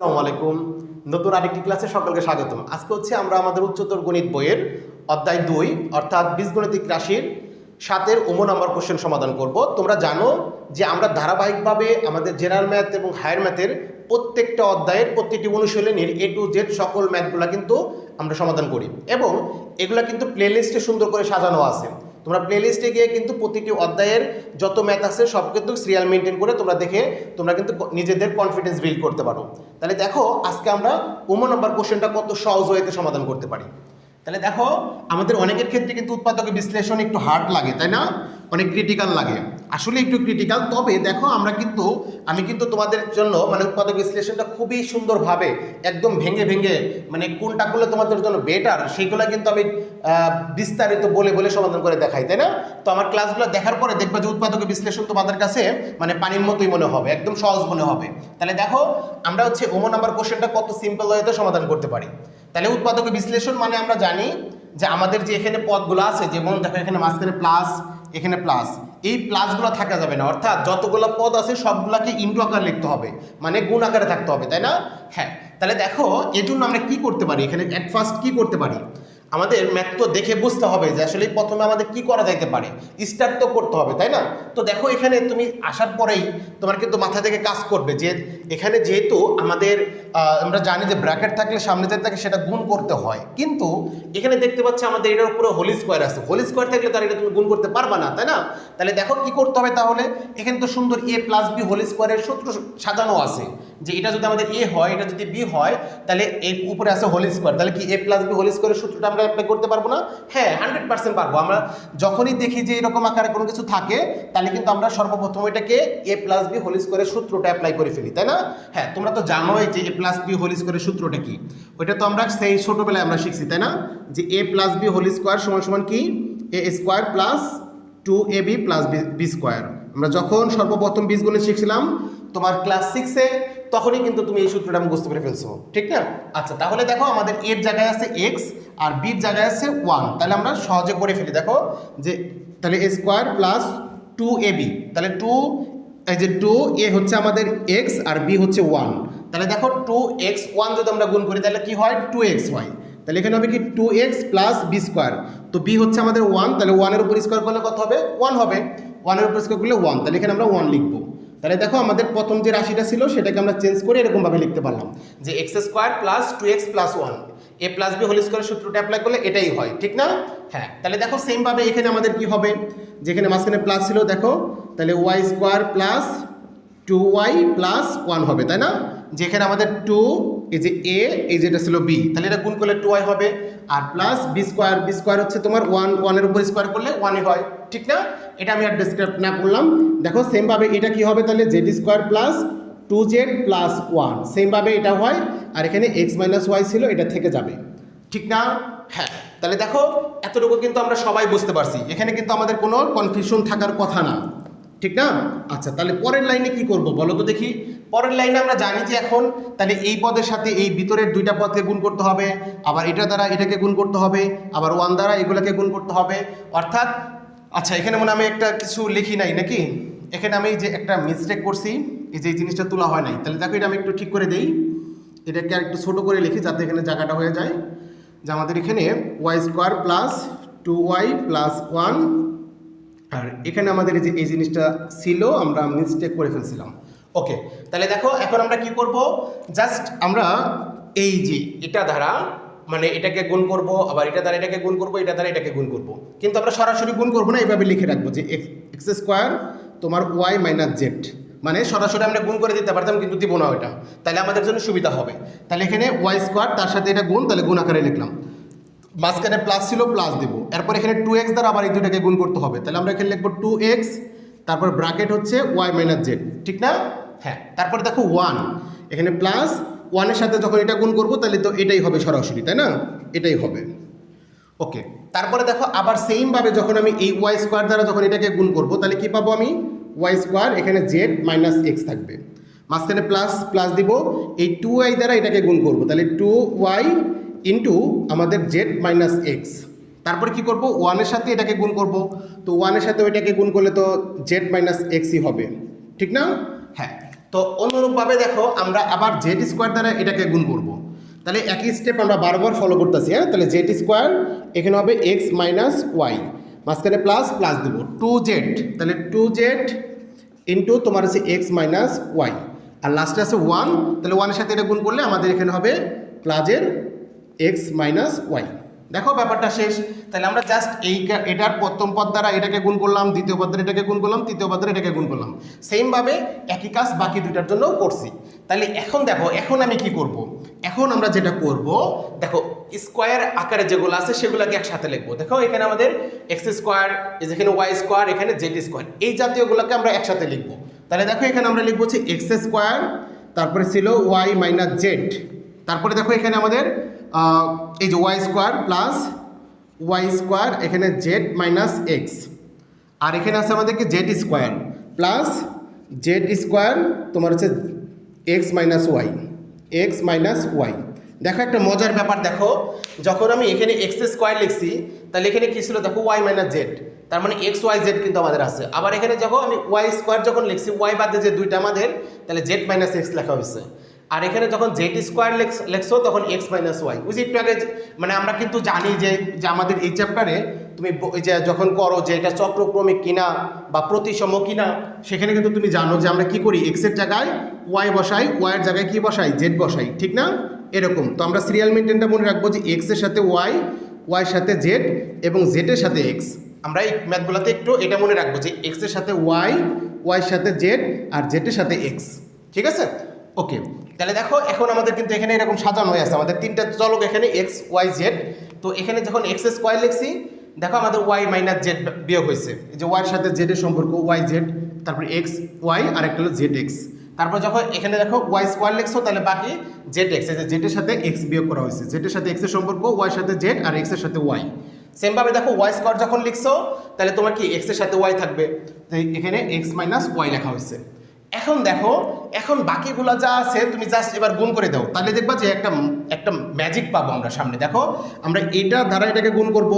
আসসালামু আলাইকুম। নতুন আরেকটি ক্লাসে সকলকে স্বাগতম। আজকে হচ্ছে আমরা আমাদের উচ্চতর গণিত বইয়ের অধ্যায় 2 অর্থাৎ বীজগণিতিক রাশির 7-এর নম্বর কোশ্চেন সমাধান করব। তোমরা জানো যে আমরা ধারাবাহিকভাবে আমাদের জেনারেল ম্যাথ এবং হায়ার ম্যাথের প্রত্যেকটা অধ্যায়ের প্রত্যেকটি অনুশীলনীর A to Z সকল ম্যাথগুলো কিন্তু আমরা সমাধান করি এবং এগুলা কিন্তু প্লেলিস্টে সুন্দর করে সাজানো আছে। তোমরা প্লেলিস্টে গিয়ে কিন্তু প্রতিটি অধ্যায়ের যত ম্যাথ আছে সব কিন্তু সিরিয়াল মেনটেন করে তোমরা দেখে তোমরা কিন্তু নিজেদের কনফিডেন্স বিল্ড করতে পারো। তাহলে দেখো আজকে আমরা নম্বর কোশ্চেনটা কত সহজ ওয়েতে সমাধান করতে পারি। তাহলে দেখো আমাদের অনেকের ক্ষেত্রে কিন্তু উৎপাদকের বিশ্লেষণ একটু হার্ড লাগে, তাই না? অনেক ক্রিটিক্যাল লাগে, আসলে একটু ক্রিটিক্যাল। তবে দেখো আমি কিন্তু তোমাদের জন্য উৎপাদক বিশ্লেষণটা খুবই সুন্দরভাবে একদম ভেঙে ভেঙে কোনটা করলে তোমাদের জন্য বেটার সেইগুলো কিন্তু আমি বিস্তারিত বলে বলে সমাধান করে দেখাই, তাই না? তো আমার ক্লাসগুলো দেখার পরে দেখবা যে উৎপাদকের বিশ্লেষণ তোমাদের কাছে পানির মতোই মনে হবে, একদম সহজ মনে হবে। তাহলে দেখো আমরা হচ্ছে নম্বর কোশ্চেনটা কত সিম্পল ওয়েতে সমাধান করতে পারি। তাহলে উৎপাদকের বিশ্লেষণ আমরা জানি যে আমাদের যে এখানে পদগুলো আছে, যেমন দেখো এখানে মাঝখানে প্লাস, এখানে প্লাস, এই প্লাসগুলো থাকা যাবে না, অর্থাৎ যতগুলো পদ আছে সবগুলোকে ইনটু আকারে লিখতে হবে, গুণ আকারে থাকতে হবে, তাই না? হ্যাঁ, তাহলে দেখো এর জন্য আমরা কি করতে পারি, এখানে অ্যাট ফার্স্ট কি করতে পারি, আমাদের ম্যাথ তো দেখে বুঝতে হবে যে আসলে প্রথমে আমাদের কি করা যাইতে পারে, স্টার্ট তো করতে হবে, তাই না? তো দেখো এখানে তুমি আসার পরেই তোমার কিন্তু মাথা থেকে কাজ করবে যে এখানে যেহেতু আমাদের আমরা জানি যে ব্র্যাকেট থাকলে সামনে যেতে থাকে সেটা গুণ করতে হয়, কিন্তু এখানে দেখতে পাচ্ছি আমাদের এটার উপরে হোল স্কোয়ার আছে, হোল স্কোয়ার থাকলে তার এটা তুমি গুণ করতে পারবা না, তাই না? তাহলে দেখো কি করতে হবে, তাহলে এখানে তো সুন্দর a প্লাস বি হোল স্কোয়ারের সূত্র সাজানো আছে যে এটা যদি আমাদের a হয়, এটা যদি b হয়, তাহলে এর উপরে আছে হোল স্কোয়ার, তাহলে কি a প্লাস বি হোল স্কোয়ারের সূত্রটা আমরা অ্যাপ্লাই করতে পারবো না? হ্যাঁ, 100% পারবো। আমরা যখনই দেখি যে এরকম আকারে কোনো কিছু থাকে তাহলে কিন্তু আমরা সর্বপ্রথম এটাকে a প্লাস বি হোল স্কোয়ারের সূত্রটা অ্যাপ্লাই করে ফেলি, তাই না? হ্যাঁ, তোমরা তো জানোই যে a প্লাস বি হোল স্কোয়ারের সূত্রটা কি, ওইটা তো আমরা সেই ছোটবেলায় আমরা শিখছি, তাই না? যে a plus B whole square সমান সমান কি a square plus 2ab plus B square. আমরা যখন সর্বপ্রথম বীজগণিত শিখছিলাম তোমার ক্লাস 6-এ, তখনই কিন্তু তুমি এই সূত্রটা মুখস্থ করে ফেলছো, ঠিক না? আচ্ছা, তাহলে দেখো আমাদের এর জায়গায় আছে x আর বির জায়গায় আছে 1, তাহলে আমরা সহজে করে ফেলি। দেখো যে তাহলে a স্কোয়ার প্লাস 2ab, তাহলে 2a হচ্ছে আমাদের x আর b হচ্ছে 1, তাহলে দেখো 2x1 যদি আমরা গুণ করি তাহলে কি হয়, 2x হয়, তাহলে এখানে হবে কি 2x প্লাস বি স্কোয়ার, তো b হচ্ছে আমাদের 1, তাহলে 1-এর উপর স্কোয়ার করলে কত হবে, 1 হবে, 1-এর উপর স্কোয়ার করলে 1, তাহলে এখানে আমরা 1 লিখবো। তাহলে দেখো আমাদের প্রথম যে রাশিটা ছিল সেটাকে আমরা চেঞ্জ করে এরকমভাবে লিখতে পারলাম যে X square plus 2x plus 1, a plus B whole স্কোয়ারের সূত্রটা অ্যাপ্লাই করলে এটাই হয়, ঠিক না? হ্যাঁ, তাহলে দেখো সেমভাবে এখানে আমাদের কি হবে, যেখানে মাঝখানে প্লাস ছিল দেখো, তাহলে y square plus 2y plus 1 হবে, তাই না? যেখানে আমাদের 2 এই যে a, এই যেটা ছিল b, তাহলে এটা গুণ করলে 2y হবে, আর প্লাস বি স্কোয়ার হচ্ছে তোমার 1-এর উপর স্কোয়ার করলে 1ই হয়, ঠিক না? এটা আমি আর ডিসক্রাইব না করলাম। দেখো সেমভাবে এটা কি হবে, তাহলে Z square plus 2z plus 1, সেমভাবে এটা হয়, আর এখানে x মাইনাস ওয়াই ছিল, এটা থেকে যাবে, ঠিক না? হ্যাঁ, তাহলে দেখো এতটুকু কিন্তু আমরা সবাই বুঝতে পারছি, এখানে কিন্তু আমাদের কোনো কনফিউশন থাকার কথা না, ঠিক না? আচ্ছা, তাহলে পরের লাইনে কি করব বলো তো দেখি। পরের লাইনে আমরা জানি যে এখন তাহলে এই পদের সাথে এই ভিতরের দুইটা পদকে গুণ করতে হবে, আবার এটা দ্বারা এটাকে গুণ করতে হবে, আবার 1 দ্বারা এগুলোকে গুণ করতে হবে, অর্থাৎ আচ্ছা এখানে আমি একটা কিছু লিখি নাই নাকি, এখানে আমি যে একটা মিস্টেক করছি, এই যে এই জিনিসটা তোলা হয় নাই, তাহলে দেখো এটা আমি একটু ঠিক করে দেই, এটাকে আর একটু ছোটো করে লিখি যাতে এখানে জায়গাটা হয়ে যায়, যে আমাদের এখানে Y square plus 2y plus 1, আর এখানে আমাদের এই যে এই জিনিসটা ছিল আমরা মিস্টেক করে ফেলছিলাম। ওকে, তাহলে দেখো এখন আমরা কি করব, জাস্ট আমরা এই যে এটা দ্বারা এটাকে গুণ করব, আবার এটা দ্বারা এটাকে গুণ করব, এটা দ্বারা এটাকে গুণ করব, কিন্তু আমরা সরাসরি গুণ করব না, এইভাবে লিখে রাখবো যে এক্স স্কোয়ার তোমার ওয়াই মাইনাস জেড, সরাসরি আমরা গুণ করে দিতে পারতাম কিন্তু দিব না ওইটা, তাহলে আমাদের জন্য সুবিধা হবে। তাহলে এখানে ওয়াই স্কোয়ার তার সাথে এটা গুণ, তাহলে গুণ আকারে লিখলাম, মাঝখানে প্লাস ছিল প্লাস দিব, এরপর এখানে 2x দ্বারা আবার এই দুটাকে গুণ করতে হবে, তাহলে আমরা এখানে লিখবো 2x, তারপর ব্র্যাকেট হচ্ছে y মাইনাস জেড, ঠিক না? হ্যাঁ, তারপরে দেখো 1, এখানে প্লাস 1-এর সাথে যখন এটা গুণ করবো তাহলে তো এটাই হবে সরাসরি, তাই না? এটাই হবে। ওকে, তারপরে দেখো আবার সেমভাবে যখন আমি এই y স্কোয়ার দ্বারা যখন এটাকে গুণ করবো তাহলে কি পাবো আমি, y স্কোয়ার, এখানে z মাইনাস এক্স থাকবে, মাঝখানে প্লাস প্লাস দিব, এই 2y দ্বারা এটাকে গুণ করবো, তাহলে 2y ইন্টু আমাদের জেড মাইনাস এক্স, তারপরে কি করব, 1-এর সাথে এটাকে গুণ করব, তো 1-এর সাথে ওইটাকে গুণ করলে তো জেড মাইনাস এক্সই হবে, ঠিক না? হ্যাঁ, তো অনুরূপভাবে দেখো আমরা আবার জেড স্কোয়ার দ্বারা এটাকে গুণ করব। তাহলে একই স্টেপ আমরা বারবার ফলো করতেছি। হ্যাঁ, তাহলে জেড স্কোয়ার এখানে হবে এক্স মাইনাস ওয়াই, মাঝখানে প্লাস প্লাস দেবো 2z, তাহলে 2z ইন্টু তোমার হচ্ছে এক্স মাইনাস ওয়াই, আর লাস্টে আছে 1, তাহলে 1 এর সাথে এটা গুণ করলে আমাদের এখানে হবে প্লাসের এক্স মাইনাস ওয়াই। দেখো ব্যাপারটা শেষ। তাহলে আমরা জাস্ট এটার প্রথম পদ দ্বারা এটাকে গুণ করলাম, দ্বিতীয় পদ দ্বারা এটাকে গুণ করলাম, তৃতীয় পদ দ্বারা এটাকে গুণ করলাম। সেমভাবে একই কাজ বাকি দুইটার জন্যও করছি। তাহলে এখন দেখো, এখন আমি কি করব, এখন আমরা যেটা করব দেখো স্কোয়ার আকারে যেগুলো আছে সেগুলোকে একসাথে লিখবো। দেখো এখানে আমাদের এক্স স্কোয়ার, যেখানে ওয়াই স্কোয়ার, এখানে জেড স্কোয়ার, এই জাতীয়গুলোকে আমরা একসাথে লিখবো। তাহলে দেখো এখানে আমরা লিখবো হচ্ছে এক্স স্কোয়ার, তারপরে ছিল ওয়াই মাইনাস জেড, তারপরে দেখো এখানে আমাদের এই যে Y square plus Y square, এখানে জেড মাইনাস এক্স, আর এখানে আছে আমাদেরকে Z square plus Z square তোমার হচ্ছে X minus Y, X minus Y. দেখো একটা মজার ব্যাপার, দেখো যখন আমি এখানে এক্স স্কোয়ার লিখছি তাহলে এখানে কী ছিল দেখো ওয়াই মাইনাস জেড, তার মানে এক্স ওয়াই জেড কিন্তু আমাদের আছে। আবার এখানে যখন আমি ওয়াই স্কোয়ার যখন লিখছি, ওয়াই বাদে যে দুইটা আমাদের, তাহলে জেড মাইনাস এক্স লেখা হয়েছে। আর এখানে যখন জেড স্কোয়ার লেখছো তখন এক্স মাইনাস ওয়াই। বুঝি একটু আগে মানে আমরা কিন্তু জানি যে আমাদের এই চ্যাপ্টারে তুমি যে যখন করো যে এটা চক্রক্রমিক কিনা বা প্রতিসম কিনা, সেখানে কিন্তু তুমি জানো যে আমরা কি করি, এক্সের জায়গায় ওয়াই বসাই, ওয়াইয়ের জায়গায় কি বসাই, জেড বসাই, ঠিক না? এরকম তো আমরা সিরিয়াল মেনটেনটা মনে রাখবো যে এক্সের সাথে ওয়াই, ওয়াইয়ের সাথে জেড এবং জেডের সাথে এক্স। আমরা এই ম্যাথগুলোতে একটু এটা মনে রাখবো যে এক্সের সাথে ওয়াই, ওয়াইয়ের সাথে জেড আর জেডের সাথে এক্স, ঠিক আছে? ওকে, তাহলে দেখো এখন আমাদের কিন্তু এখানে এরকম সাজানো হয়ে আছে, আমাদের তিনটা চলক এখানে এক্স ওয়াই জেড। তো এখানে যখন এক্স স্কোয়ার লিখছি দেখো আমাদের ওয়াই মাইনাস জেড বিয়োগ হয়েছে, যে ওয়াইয়ের সাথে জেডের সম্পর্ক ওয়াই জেড, তারপরে এক্স ওয়াই আর একটা হলো জেড এক্স। তারপর যখন এখানে দেখো ওয়াই স্কোয়ার লিখছো তাহলে বাকি জেড এক্স, এই যে জেডের সাথে এক্স বিয়োগ করা হয়েছে, জেডের সাথে এক্সের সম্পর্ক ওয়াইয়ের সাথে জেড আর এক্সের সাথে ওয়াই। সেমভাবে দেখো ওয়াই স্কোয়ার যখন লিখছো তাহলে তোমার কি এক্সের সাথে ওয়াই থাকবে, তাই এখানে এক্স মাইনাস ওয়াই লেখা হয়েছে। এখন দেখো, এখন বাকিগুলো যা আছে তুমি জাস্ট এবার গুণ করে দাও, তাহলে দেখবা যে একটা ম্যাজিক পাবো আমরা সামনে। দেখো আমরা এটা দ্বারা এটাকে গুণ করব,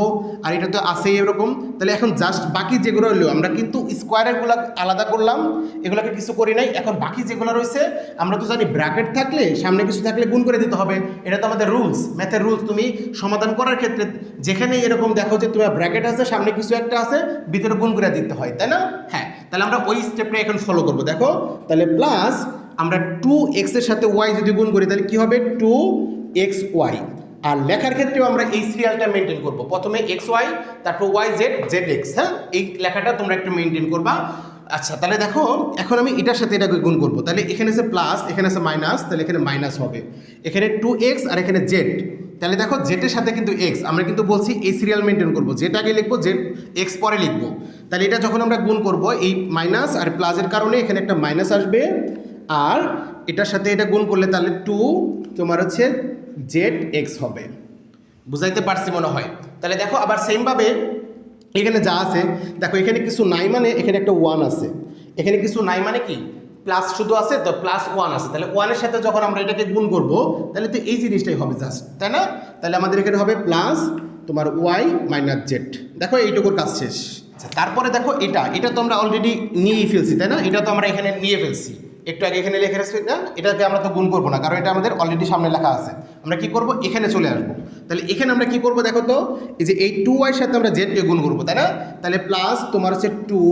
আর এটা তো আছেই এরকম। তাহলে এখন জাস্ট বাকি যেগুলো হলো আমরা কিন্তু স্কোয়ারেরগুলো আলাদা করলাম, এগুলোকে কিছু করি নাই। এখন বাকি যেগুলো রয়েছে আমরা তো জানি ব্র্যাকেট থাকলে সামনে কিছু থাকলে গুণ করে দিতে হবে, এটা তো আমাদের রুলস, ম্যাথের রুলস। তুমি সমাধান করার ক্ষেত্রে যেখানে এরকম দেখো যে তোমার ব্র্যাকেট আছে, সামনে কিছু একটা আছে, ভিতরে গুণ করে দিতে হয়, তাই না? হ্যাঁ, তাহলে আমরা ওই স্টেপটা এখন ফলো করবো। দেখো তাহলে প্লাস আমরা 2x এর সাথে y যদি গুণ করি তাহলে কি হবে 2xy। আর লেখার ক্ষেত্রেও আমরা এই সিরিয়ালটা মেনটেন করব, প্রথমে xy তারপর yz zx। হ্যাঁ, এই লেখাটা তোমরা একটু মেনটেন করবা। আচ্ছা, তাহলে দেখো এখন আমি এটার সাথে এটাকে গুণ করব, তাহলে এখানে আছে প্লাস, এখানে আছে মাইনাস, তাহলে এখানে মাইনাস হবে, এখানে 2x আর এখানে z। তাহলে দেখো জেডের সাথে কিন্তু এক্স, আমরা কিন্তু বলছি এই সিরিয়াল মেনটেন করবো, জেড আগে লিখবো, জেড এক্স পরে লিখবো। তাহলে এটা যখন আমরা গুণ করব এই মাইনাস আর প্লাসের কারণে এখানে একটা মাইনাস আসবে, আর এটার সাথে এটা গুণ করলে তাহলে 2 তোমার হচ্ছে জেড এক্স হবে। বুঝাইতে পারছি মনে হয়? তাহলে দেখো আবার সেমভাবে এখানে যা আছে দেখো, এখানে কিছু নাই মানে এখানে একটা 1 আছে, এখানে কিছু নাই মানে কি প্লাস শুধু আছে, তো প্লাস 1 আছে। তাহলে 1 এর সাথে যখন আমরা এটাকে গুণ করব তাহলে তো এই জিনিসটাই হবে জাস্ট, তাই না? তাহলে আমাদের এখানে হবে প্লাস তোমার ওয়াই মাইনাস জেড। দেখো এইটুকুর কাজ শেষ। আচ্ছা, তারপরে দেখো এটা তো আমরা অলরেডি নিয়েই ফেলছি, তাই না? এটা তো আমরা এখানে নিয়ে ফেলছি, একটু আগে এখানে লিখে রাখছি না, এটাকে আমরা তো গুণ করবো না, কারণ এটা আমাদের অলরেডি সামনে লেখা আছে। আমরা কি করব, এখানে চলে আসবো। তাহলে এখানে আমরা কি করব দেখো তো, এই যে এই 2y সাথে আমরা জেডকে গুণ করবো, তাই না? তাহলে প্লাস তোমার হচ্ছে 2,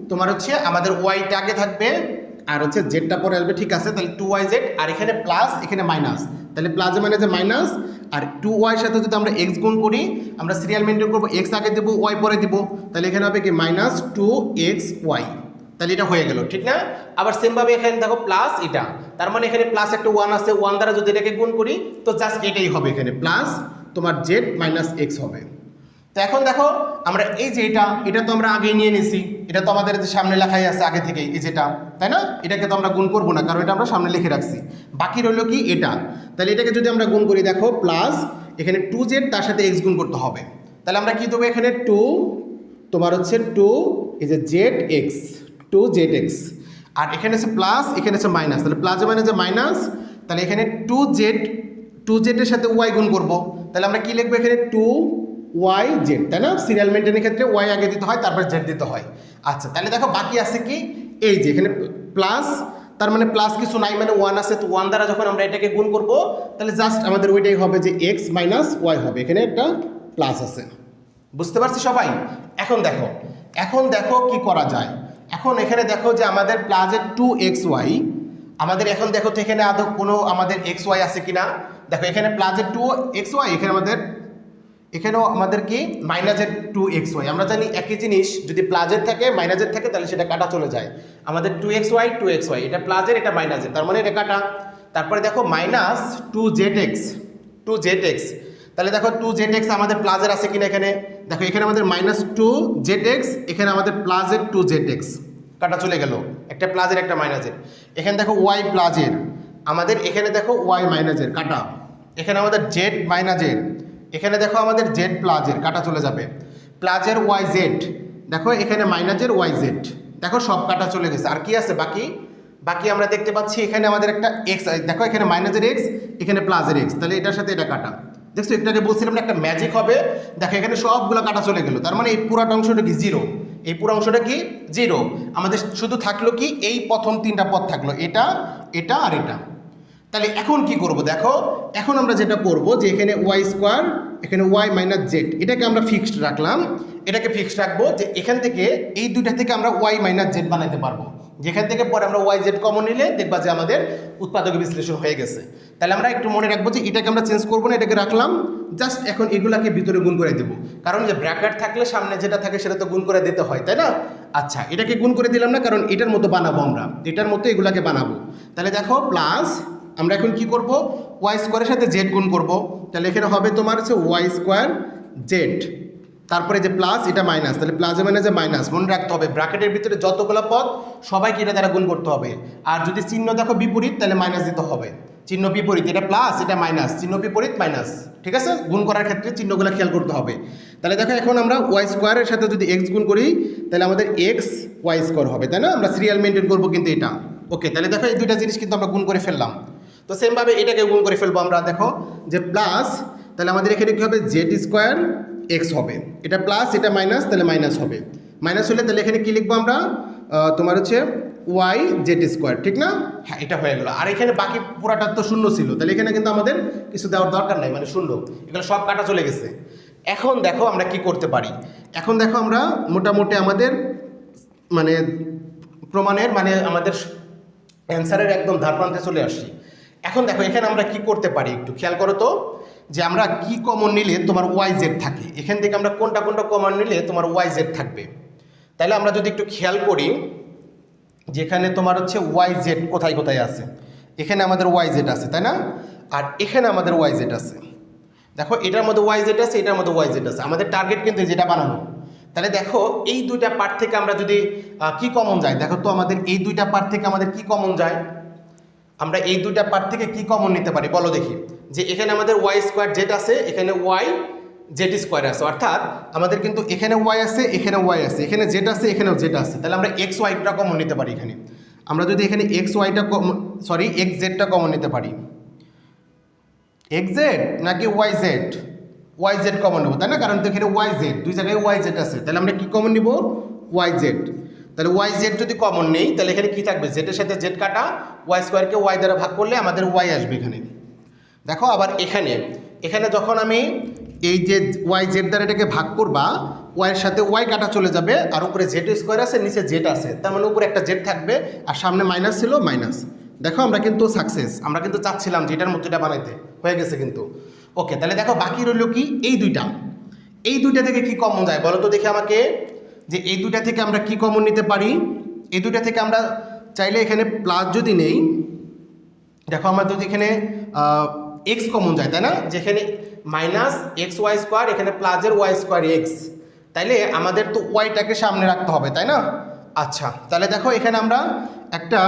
তোমার হচ্ছে আমাদের ওয়াইটা আগে থাকবে আর হচ্ছে জেডটা পরে আসবে, ঠিক আছে? তাহলে 2yz আর এখানে প্লাস এখানে মাইনাস, তাহলে প্লাসে মানে যে মাইনাস, আর 2y সাথে যদি আমরা x গুণ করি আমরা সিরিয়াল মেনটেন করবো, x আগে দেবো y পরে দিব, তাহলে এখানে হবে কি মাইনাস 2xy। তাহলে এটা হয়ে গেল, ঠিক না? আবার সেমভাবে এখানে দেখো প্লাস এটা, তার মানে এখানে প্লাস একটা 1 আছে, 1 দ্বারা যদি এটাকে গুণ করি তো জাস্ট এটাই হবে, এখানে প্লাস তোমার জেড মাইনাস এক্স হবে। তো এখন দেখো আমরা এই যে এটা তো আমরা আগেই নিয়ে নিছি, এটা তো আমাদের যে সামনে লেখাই আছে আগে থেকেই, এই যেটা, তাই না? এটাকে তো আমরা গুণ করবো না, কারণ এটা আমরা সামনে লিখে রাখছি। বাকি রইল কি এটা, তাহলে এটাকে যদি আমরা গুণ করি দেখো প্লাস এখানে 2z তার সাথে x গুণ করতে হবে, তাহলে আমরা কি দেবো এখানে 2 তোমার হচ্ছে 2 এই যে zx, 2zx, আর এখানে আছে প্লাস এখানে আছে মাইনাস, তাহলে প্লাসে মানে যে মাইনাস, তাহলে এখানে 2z এর সাথে y গুণ করবো, তাহলে আমরা কি লিখবো এখানে 2yz, তাই না? সিরিয়াল মেনটেনের ক্ষেত্রে y আগে দিতে হয় তারপর z দিতে হয়। আচ্ছা, তাহলে দেখো বাকি আছে কি এই যে এখানে প্লাস, তার মানে প্লাস কিছু নাই, মানে 1 আছে, তো 1 দ্বারা যখন আমরা এটাকে গুণ করব তাহলে জাস্ট আমাদের ওইটাই হবে যে এক্স মাইনাস ওয়াই হবে, এখানে একটা প্লাস আছে। বুঝতে পারছি সবাই? এখন দেখো কি করা যায়। এখন এখানে দেখো যে আমাদের প্লাসের 2xy, আমাদের এখন দেখো তো এখানে আদৌ কোনো আমাদের xy আছে কিনা। দেখো এখানে প্লাসের 2xy, এখানেও আমাদের কি মাইনাসের 2xy। আমরা জানি একই জিনিস যদি প্লাসের থাকে মাইনাসের থাকে তাহলে সেটা কাটা চলে যায়। আমাদের 2xy, এটা প্লাসের এটা মাইনাসের, তার মানে এটা কাটা। তারপরে দেখো মাইনাস 2zx, তাহলে দেখো 2zx আমাদের প্লাসের আছে কিনা এখানে। দেখো এখানে আমাদের মাইনাস 2zx, এখানে আমাদের প্লাসের 2zx, কাটা চলে গেল, একটা প্লাসের একটা মাইনাসের। এখানে দেখো ওয়াই প্লাসের, আমাদের এখানে দেখো ওয়াই মাইনাসের কাটা, এখানে আমাদের জেড মাইনাসের, এখানে দেখো আমাদের জেড প্লাসের কাটা চলে যাবে, প্লাসের ওয়াই জেড, দেখো এখানে মাইনাসের ওয়াই জেড, দেখো সব কাটা চলে গেছে। আর কি আছে বাকি আমরা দেখতে পাচ্ছি এখানে আমাদের একটা এক্স, দেখো এখানে মাইনাসের এক্স, এখানে প্লাসের এক্স, তাহলে এটার সাথে এটা কাটা। দেখছো একটাকে বলছিলাম না একটা ম্যাজিক হবে, দেখো এখানে সবগুলো কাটা চলে গেল, তার মানে এই পুরাটা অংশটা কি জিরো, এই পুরো অংশটা কি জিরো। আমাদের শুধু থাকলো কি এই প্রথম তিনটা পদ থাকলো, এটা এটা আর এটা। তাহলে এখন কি করব দেখো, এখন আমরা যেটা করব যে এখানে ওয়াই স্কোয়ার, এখানে ওয়াই মাইনাস জেড, এটাকে আমরা ফিক্সড রাখলাম, এটাকে ফিক্সড রাখবো যে এখান থেকে এই দুইটা থেকে আমরা ওয়াই মাইনাস জেড বানাতে পারবো, যেখান থেকে পরে আমরা ওয়াই জেড কমন নিলে দেখবা যে আমাদের উৎপাদক বিশ্লেষণ হয়ে গেছে। তাহলে আমরা একটু মনে রাখবো যে এটাকে আমরা চেঞ্জ করবো না, এটাকে রাখলাম, জাস্ট এখন এগুলাকে ভিতরে গুণ করে দেবো, কারণ যে ব্র্যাকেট থাকলে সামনে যেটা থাকে সেটা তো গুণ করে দিতে হয়, তাই না? আচ্ছা, এটাকে গুণ করে দিলাম না, কারণ এটার মতো বানাবো আমরা, এটার মতো এগুলাকে বানাবো। তাহলে দেখো প্লাস আমরা এখন কি করব, ওয়াই স্কোয়ারের সাথে জেড গুণ করব, তাহলে এখানে হবে তোমার হচ্ছে ওয়াই স্কোয়ার জেড, তারপরে যে প্লাস এটা মাইনাস, তাহলে প্লাসে মাইনাসে মাইনাস, মনে রাখতে হবে ব্র্যাকেটের ভিতরে যতগুলো পদ সবাইকে এটা দ্বারা গুণ করতে হবে। আর যদি চিহ্ন দেখো বিপরীত তাহলে মাইনাস দিতে হবে, চিহ্ন বিপরীত, এটা প্লাস এটা মাইনাস, চিহ্ন বিপরীত মাইনাস, ঠিক আছে? গুণ করার ক্ষেত্রে চিহ্নগুলো খেয়াল করতে হবে। তাহলে দেখো এখন আমরা ওয়াই স্কোয়ারের সাথে যদি এক্স গুণ করি তাহলে আমাদের এক্স ওয়াই স্কোয়ার হবে, তাই না? আমরা সিরিয়াল মেনটেন করবো কিন্তু এটা। ওকে, তাহলে দেখো এই দুইটা জিনিস কিন্তু আমরা গুণ করে ফেললাম। তো সেমভাবে এটাকে গুণ করে ফেলবো আমরা, দেখো যে প্লাস, তাহলে আমাদের এখানে কী হবে, জেড স্কোয়ার এক্স হবে, এটা প্লাস এটা মাইনাস, তাহলে মাইনাস হবে, মাইনাস হলে তাহলে এখানে কী লিখবো আমরা, তোমার হচ্ছে ওয়াই জেড স্কোয়ার, ঠিক না? হ্যাঁ, এটা হয়ে গেলো। আর এখানে বাকি পুরাটা তো শূন্য ছিল, তাহলে এখানে কিন্তু আমাদের কিছু দেওয়ার দরকার নাই, মানে শূন্য, এগুলো সব কাটা চলে গেছে। এখন দেখো আমরা কি করতে পারি, এখন দেখো আমরা মোটামুটি আমাদের মানে প্রমাণের মানে আমাদের অ্যান্সারের একদম ধারপ্রান্তে চলে আসছি। এখন দেখো এখানে আমরা কি করতে পারি একটু খেয়াল করো তো, যে আমরা কি কমন নিলে তোমার ওয়াই জেড থাকে, এখান থেকে আমরা কোনটা কোনটা কমন নিলে তোমার ওয়াই জেড থাকবে। তাহলে আমরা যদি একটু খেয়াল করি, যেখানে তোমার হচ্ছে ওয়াই জেড কোথায় কোথায় আছে, এখানে আমাদের ওয়াই জেড আছে, তাই না? আর এখানে আমাদের ওয়াই জেড আছে, দেখো এটার মধ্যে ওয়াই জেড আছে, এটার মধ্যে ওয়াই জেড আছে, আমাদের টার্গেট কিন্তু যেটা বানানো। তাহলে দেখো এই দুইটা পার্ট থেকে আমরা যদি কি কমন যায়, দেখো তো আমাদের এই দুইটা পার্ট থেকে আমাদের কি কমন যায়, আমরা এই দুইটা পার্ট থেকে কি কমন নিতে পারি বলো দেখি। যে এখানে আমাদের ওয়াই স্কোয়ার জেড আছে, এখানে ওয়াই জেড স্কোয়ার আছে, অর্থাৎ আমাদের কিন্তু এখানে ওয়াই আছে, এখানে ওয়াই আছে, এখানে জেড আছে, এখানেও জেড আছে, তাহলে আমরা এক্স ওয়াইটা কমন নিতে পারি। এখানে আমরা যদি এখানে এক্স ওয়াইটা এক্স জেডটা কমন নিতে পারি, এক্স জেড নাকি ওয়াই জেড কমন নেবো, তাই না? কারণ তো এখানে ওয়াই জেড, দুই জায়গায় ওয়াই জেড আছে, তাহলে আমরা কি কমন নিব, ওয়াই জেড। তাহলে ওয়াই জেড যদি কমন নেই তাহলে এখানে কি থাকবে, জেডের সাথে জেড কাটা, ওয়াই স্কোয়ারকে ওয়াই দ্বারা ভাগ করলে আমাদের ওয়াই আসবে এখানে। দেখো আবার এখানে যখন আমি এই যে ওয়াই জেড দ্বারা এটাকে ভাগ করবা, ওয়াইয়ের সাথে ওয়াই কাটা চলে যাবে, আর উপরে জেড স্কোয়ার আছে, নিচে জেড আছে, তার মানে উপরে একটা জেড থাকবে, আর সামনে মাইনাস ছিল মাইনাস। দেখো আমরা কিন্তু সাকসেস, আমরা কিন্তু চাচ্ছিলাম যে এটার মধ্যে এটা বানাইতে, হয়ে গেছে কিন্তু। ওকে, তাহলে দেখো বাকি রইল কি, এই দুইটা থেকে কি কমন যায় বলো তো দেখি আমাকে, যে এই দুইটা থেকে আমরা কি কমন নিতে পারি। এই দুইটা থেকে আমরা চাইলে এখানে প্লাস যদি নেই, দেখো আমরা যদি এখানে এক্স কমন যায়, তাই না? যেখানে মাইনাস এক্স ওয়াই স্কোয়ার, এখানে প্লাসের ওয়াই স্কোয়ার এক্স, তাইলে আমাদের তো ওয়াইটাকে সামনে রাখতে হবে, তাই না? আচ্ছা, তাহলে দেখো এখানে আমরা একটা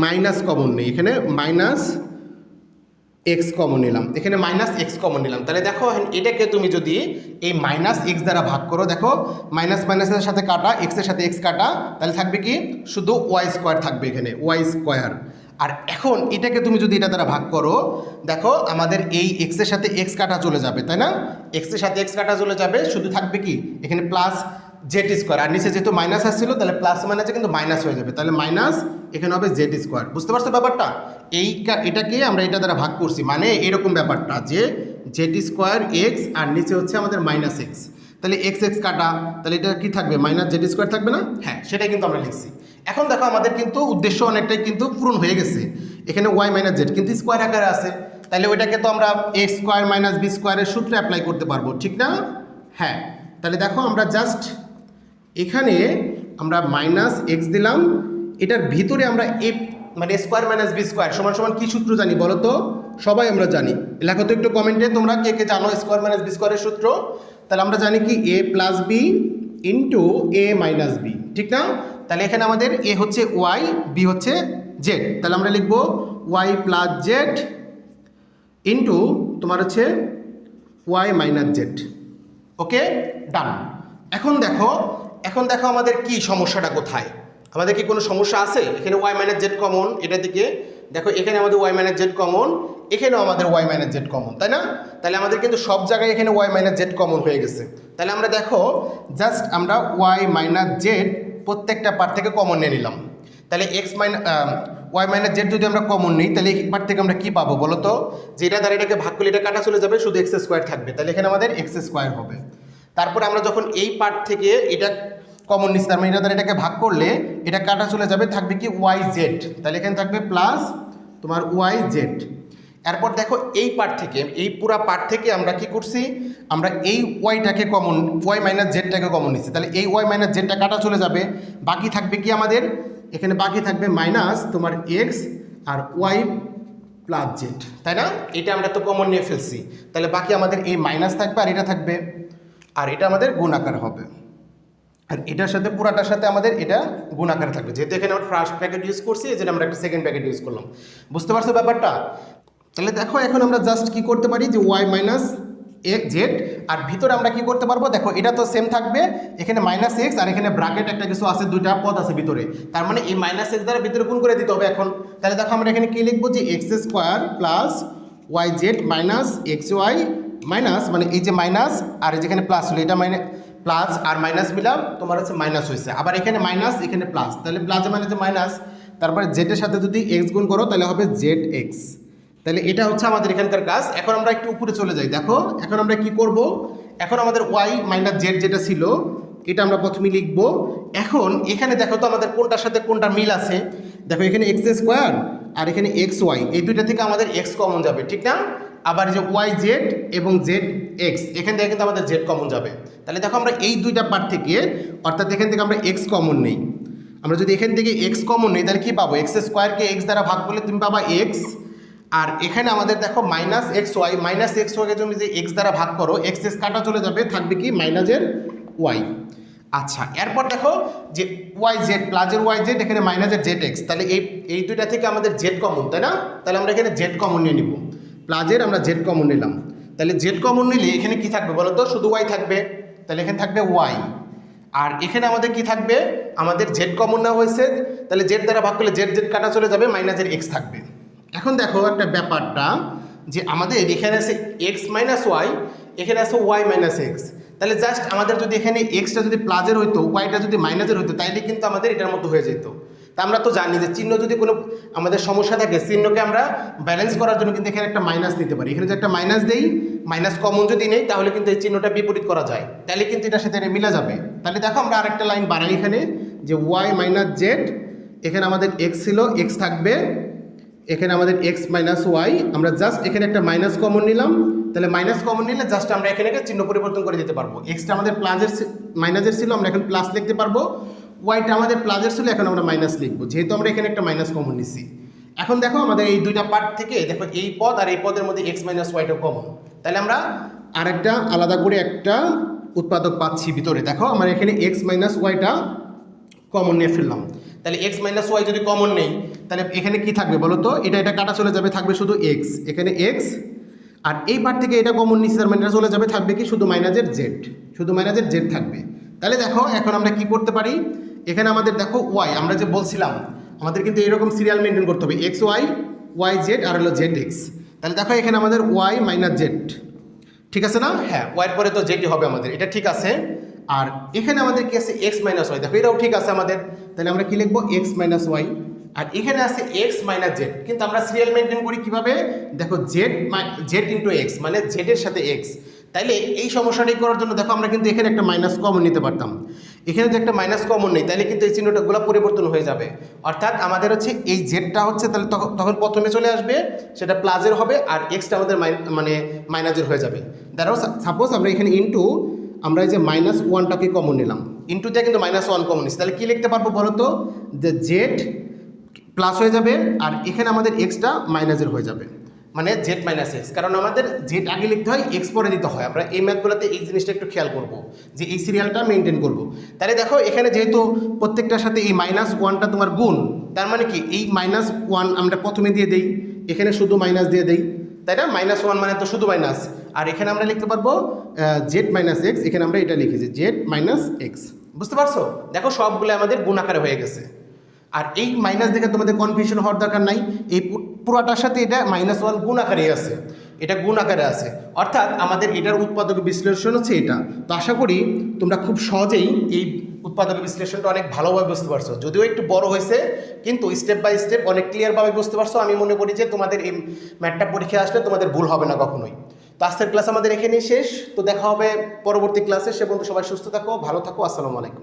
মাইনাস কমন নেই, এখানে মাইনাস এক্স কমন নিলাম, এখানে মাইনাস এক্স কমন নিলাম। তাহলে দেখো এটাকে তুমি যদি এই মাইনাস এক্স দ্বারা ভাগ করো, দেখো মাইনাস মাইনাসের সাথে কাটা, এক্সের সাথে এক্স কাটা, তাহলে থাকবে কি শুধু ওয়াই স্কোয়ার থাকবে এখানে, ওয়াই স্কোয়ার। আর এখন এটাকে তুমি যদি এটা দ্বারা ভাগ করো, দেখো আমাদের এই এক্সের সাথে এক্স কাটা চলে যাবে, তাই না? এক্সের সাথে এক্স কাটা চলে যাবে, শুধু থাকবে কি এখানে প্লাস জেড স্কোয়ার, আর নিচে যেহেতু মাইনাস আসছিল তাহলে প্লাস মাইনাসে কিন্তু মাইনাস হয়ে যাবে, তাহলে মাইনাস এখানে হবে জেড স্কোয়ার। বুঝতে পারছো ব্যাপারটা? এটাকে আমরা এটা দ্বারা ভাগ করছি, মানে এরকম ব্যাপারটা যে জেড স্কোয়ার এক্স আর নিচে হচ্ছে আমাদের মাইনাস এক্স, তাহলে এক্স এক্স কাটা, তাহলে এটা কি থাকবে মাইনাস জেড স্কোয়ার থাকবে না? হ্যাঁ, সেটাই কিন্তু আমরা লিখছি। এখন দেখো আমাদের কিন্তু উদ্দেশ্য অনেকটাই কিন্তু পূরণ হয়ে গেছে। এখানে ওয়াই মাইনাস জেড কিন্তু স্কোয়ার আকারে আছে, তাহলে ওইটাকে তো আমরা এ স্কোয়ার মাইনাস বি স্কোয়ারের সূত্রে অ্যাপ্লাই করতে পারবো, ঠিক না? হ্যাঁ, তাহলে দেখো আমরা জাস্ট এখানে আমরা মাইনাস এক্স দিলাম, এটার ভিতরে আমরা এ মানে স্কোয়ার মাইনাস বি স্কোয়ার সমান সমান কী সূত্র জানি বলো তো? সবাই আমরা জানি, লেখো তো একটু কমেন্টে তোমরা কে কে জানো স্কোয়ার মাইনাস বি স্কোয়ারের সূত্র। তাহলে আমরা জানি কি এ প্লাস বি ইন্টু এ মাইনাস বি, ঠিক না? তাহলে এখানে আমাদের এ হচ্ছে ওয়াই, বি হচ্ছে জেড, তাহলে আমরা লিখবো ওয়াই প্লাস জেড ইন্টু তোমার হচ্ছে ওয়াই মাইনাস জেড। ওকে, ডান। এখন দেখো আমাদের কি সমস্যাটা কোথায়? আমাদের কি কোনো সমস্যা আছে? এখানে ওয়াই মাইনাস জেড কমন, এটা দিকে দেখো এখানে আমাদের ওয়াই মাইনাস জেড কমন, এখানেও আমাদের ওয়াই মাইনাস জেড কমন, তাই না? তাহলে আমাদের কিন্তু সব জায়গায় এখানে ওয়াই মাইনাস জেড কমন হয়ে গেছে। তাহলে আমরা দেখো জাস্ট আমরা ওয়াই মাইনাস জেড প্রত্যেকটা পার্ট থেকে কমন নিয়ে নিলাম। তাহলে ওয়াই মাইনাস জেড যদি আমরা কমন নিই তাহলে এই পার্ট থেকে আমরা কী পাবো বলো তো? যে এটা দ্বারা এটাকে ভাগ করলে এটা কাটা চলে যাবে, শুধু এক্স স্কোয়ার থাকবে, তাহলে এখানে আমাদের এক্স স্কোয়ার হবে। তারপরে আমরা যখন এই পার্ট থেকে এটা কমন নিচ্ছি, তার মানে এটা দ্বারা এটাকে ভাগ করলে এটা কাটা চলে যাবে, থাকবে কি ওয়াই জেড, তাহলে এখানে থাকবে প্লাস তোমার ওয়াই জেড। এরপর দেখো এই পার্ট থেকে, এই পুরা পার্ট থেকে আমরা কি করছি, আমরা এই ওয়াইটাকে কমন, ওয়াই মাইনাস জেডটাকে কমন নিচ্ছি, তাহলে এই ওয়াই মাইনাস জেডটা কাটা চলে যাবে, বাকি থাকবে কি আমাদের এখানে বাকি থাকবে মাইনাস তোমার এক্স আর ওয়াই প্লাস জেড, তাই না? এটা আমরা তো কমন নিয়ে ফেলছি, তাহলে বাকি আমাদের এই মাইনাস থাকবে আর এটা থাকবে, আর এটা আমাদের গুণ আকার হবে, আর এটার সাথে পুরাটার সাথে আমাদের এটা গুণ আকারে থাকবে। যেহেতু এখানে আমরা ফার্স্ট ব্র্যাকেট ইউজ করছি, এই জন্য আমরা একটা সেকেন্ড ব্র্যাকেট ইউজ করলাম। বুঝতে পারছো ব্যাপারটা? তাহলে দেখো এখন আমরা জাস্ট কি করতে পারি যে ওয়াই মাইনাস এক্স জেড, আর ভিতরে আমরা কি করতে পারবো দেখো এটা তো সেম থাকবে, এখানে মাইনাস এক্স আর এখানে ব্র্যাকেট একটা কিছু আছে, দুইটা পদ আছে ভিতরে, তার মানে এই মাইনাস এক্স দ্বারা ভিতরে গুণ করে দিতে হবে এখন। তাহলে দেখো আমরা এখানে কি লিখবো যে X square plus Y Z minus X Y minus, মানে এই যে মাইনাস আর যেখানে প্লাস হলো এটা প্লাস আর মাইনাস মিলাম তোমার হচ্ছে মাইনাস হয়েছে, আবার এখানে মাইনাস এখানে প্লাস, তাহলে প্লাসে মানে যে মাইনাস, তারপরে জেডের সাথে যদি এক্স গুণ করো তাহলে হবে জেড এক্স। তাহলে এটা হচ্ছে আমাদের এখানকার কাজ। এখন আমরা একটু উপরে চলে যাই, দেখো এখন আমরা কি করব, এখন আমাদের ওয়াই মাইনাস জেড যেটা ছিল এটা আমরা প্রথমে লিখব। এখন এখানে দেখো তো আমাদের কোনটার সাথে কোনটা মিল আছে, দেখো এখানে এক্স স্কোয়ার আর এখানে এক্স ওয়াই, এই দুইটা থেকে আমাদের এক্স কমন যাবে, ঠিক না? আবার যে ওয়াই জেড এবং জেড এক্স এখান থেকে কিন্তু আমাদের জেড কমন যাবে। তাহলে দেখো আমরা এই দুইটা পার্ট থেকে, অর্থাৎ এখান থেকে আমরা এক্স কমন নেই, আমরা যদি এখান থেকে এক্স কমন নেই তাহলে কী পাবো, এক্স স্কোয়ারকে এক্স দ্বারা ভাগ করলে তুমি পাবা এক্স, আর এখানে আমাদের দেখো মাইনাস এক্স ওয়াইকে তুমি যে এক্স দ্বারা ভাগ করো এক্স এক্স কাটা চলে যাবে, থাকবে কি মাইনাসের ওয়াই। আচ্ছা, এরপর দেখো যে ওয়াই জেড প্লাসের ওয়াই জেড এখানে মাইনাসের জেড এক্স, তাহলে এই দুইটা থেকে আমাদের জেড কমন, তাই না? তাহলে আমরা এখানে জেড কমন নিয়ে নিব, প্লাসের আমরা জেড কমন নিলাম, তাহলে জেড কমন নিলে এখানে কি থাকবে বলো তো, শুধু ওয়াই থাকবে, তাহলে এখানে থাকবে ওয়াই, আর এখানে আমাদের কি থাকবে, আমাদের জেড কমন না হয়েছে, তাহলে জেড দ্বারা ভাগ করলে জেড জেড কাটা চলে যাবে, মাইনাসের এক্স থাকবে। এখন দেখো একটা ব্যাপারটা যে আমাদের এখানে আছে এক্স মাইনাস ওয়াই, এখানে আছে ওয়াই মাইনাস এক্স, তাহলে জাস্ট আমাদের যদি এখানে এক্সটা যদি প্লাসের হইতো, ওয়াইটা যদি মাইনাসের হইতো, তাইলে কিন্তু আমাদের এটার মতো হয়ে যেত। তা আমরা তো জানি যে চিহ্ন যদি কোনো আমাদের সমস্যা থাকে, চিহ্নকে আমরা ব্যালেন্স করার জন্য কিন্তু এখানে একটা মাইনাস নিতে পারি, এখানে যে একটা মাইনাস দেই, মাইনাস কমন যদি নেই তাহলে কিন্তু এই চিহ্নটা বিপরীত করা যায়, তাহলে কিন্তু এটার সাথে এটা মিলা যাবে। তাহলে দেখো আমরা আরেকটা লাইন বানাই এখানে যে ওয়াই মাইনাস জেড, এখানে আমাদের এক্স ছিল, এক্স থাকবে, এখানে আমাদের এক্স মাইনাস ওয়াই, আমরা জাস্ট এখানে একটা মাইনাস কমন নিলাম, তাহলে মাইনাস কমন নিলে জাস্ট আমরা এখানে চিহ্ন পরিবর্তন করে দিতে পারবো, এক্সটা আমাদের প্লাসের মাইনাসের ছিল, আমরা এখন প্লাস লিখতে পারবো, ওয়াইটা আমাদের প্লাসের ছিল, এখন আমরা মাইনাস লিখবো, যেহেতু আমরা এখানে একটা মাইনাস কমন নিচ্ছি। এখন দেখো আমাদের এই দুইটা পার্ট থেকে দেখো এই পদ আর এই পদের মধ্যে এক্স মাইনাস ওয়াইটা কমন, তাহলে আমরা আরেকটা আলাদা করে একটা উৎপাদক পাচ্ছি ভিতরে। দেখো আমরা এখানে এক্স মাইনাস ওয়াইটা কমন নিয়ে ফেললাম, তাহলে এক্স মাইনাস ওয়াই যদি কমন নেই তাহলে এখানে কি থাকবে বলো তো, এটা কাটা চলে যাবে, থাকবে শুধু এক্স, এখানে এক্স, আর এই পার্ট থেকে এটা কমন নিচ্ছে, তার মানে এটা চলে যাবে, থাকবে কি শুধু মাইনাসের জেড, শুধু মাইনাসের জেড থাকবে। তাহলে দেখো এখন আমরা কি করতে পারি, এখানে আমাদের দেখো ওয়াই, আমরা যে বলছিলাম আমাদের কিন্তু এরকম সিরিয়াল মেনটেন করতে হবে, এক্স ওয়াই, ওয়াই জেড আর হলো জেড এক্স। তাহলে দেখো এখানে আমাদের ওয়াই মাইনাস জেড, ঠিক আছে না? হ্যাঁ, ওয়াইয়ের পরে তো জেডই হবে আমাদের, এটা ঠিক আছে। আর এখানে আমাদের কি আছে এক্স মাইনাস ওয়াই, দেখো এটাও ঠিক আছে আমাদের, তাহলে আমরা কি লিখবো এক্স মাইনাস ওয়াই। আর এখানে আছে এক্স মাইনাস জেড, কিন্তু আমরা সিরিয়াল মেনটেন করি কিভাবে, দেখো জেড ইন্টু এক্স মানে জেডের সাথে এক্স। তাইলে এই সমস্যাটি করার জন্য দেখো আমরা কিন্তু এখানে একটা মাইনাস কমন নিতে পারতাম, এখানে যে একটা মাইনাস কমন নেই তাহলে কিন্তু এই চিহ্নটাগুলো পরিবর্তন হয়ে যাবে। অর্থাৎ আমাদের হচ্ছে এই জেডটা হচ্ছে তাহলে তখন প্রথমে চলে আসবে, সেটা প্লাসের হবে, আর এক্সটা আমাদের মানে মাইনাসের হয়ে যাবে। দ্যাটস সাপোজ আমরা এখানে ইন্টু আমরা এই যে মাইনাস ওয়ানটাকে কমন নিলাম, ইন্টু দিয়ে কিন্তু মাইনাস ওয়ান কমন নিচ্ছি, তাহলে কী লিখতে পারবো বলো তো, যে জেড প্লাস হয়ে যাবে আর এখানে আমাদের এক্সটা মাইনাসের হয়ে যাবে, মানে জেড মাইনাস এক্স। কারণ আমাদের জেড আগে লিখতে হয়, এক্স পরে দিতে হয়। আমরা এই ম্যাথগুলোতে এই জিনিসটা একটু খেয়াল করব, যে এই সিরিয়ালটা মেনটেন করব। তাহলে দেখো এখানে যেহেতু প্রত্যেকটার সাথে এই মাইনাস ওয়ানটা তোমার গুণ, তার মানে কি এই মাইনাস ওয়ান আমরা প্রথমে দিয়ে দিই, এখানে শুধু মাইনাস দিয়ে দিই, তাই না, মাইনাস ওয়ান মানে তো শুধু মাইনাস। আর এখানে আমরা লিখতে পারবো জেড মাইনাস এক্স, এখানে আমরা এটা লিখেছি জেড মাইনাস এক্স। বুঝতে পারছো, দেখো সবগুলো আমাদের গুণ আকারে হয়ে গেছে। আর এই মাইনাস দেখে তোমাদের কনফিউশন হওয়ার দরকার নাই, এই পুরাটার সাথে এটা মাইনাস ওয়ান গুণ আকারে আছে, এটা গুণ আকারে আছে, অর্থাৎ আমাদের এটার উৎপাদক বিশ্লেষণ হচ্ছে এটা। তো আশা করি তোমরা খুব সহজেই এই উৎপাদক বিশ্লেষণটা অনেক ভালোভাবে বুঝতে পারছো, যদিও একটু বড় হয়েছে কিন্তু স্টেপ বাই স্টেপ অনেক ক্লিয়ারভাবে বুঝতে পারছো। আমি মনে করি যে তোমাদের এই ম্যাথটা পরীক্ষা আসলে তোমাদের ভুল হবে না কখনোই। তো আজকের ক্লাস আমাদের এখানেই শেষ, তো দেখা হবে পরবর্তী ক্লাসে। সে পর্যন্ত সবাই সুস্থ থাকো, ভালো থাকো, আসসালামু আলাইকুম।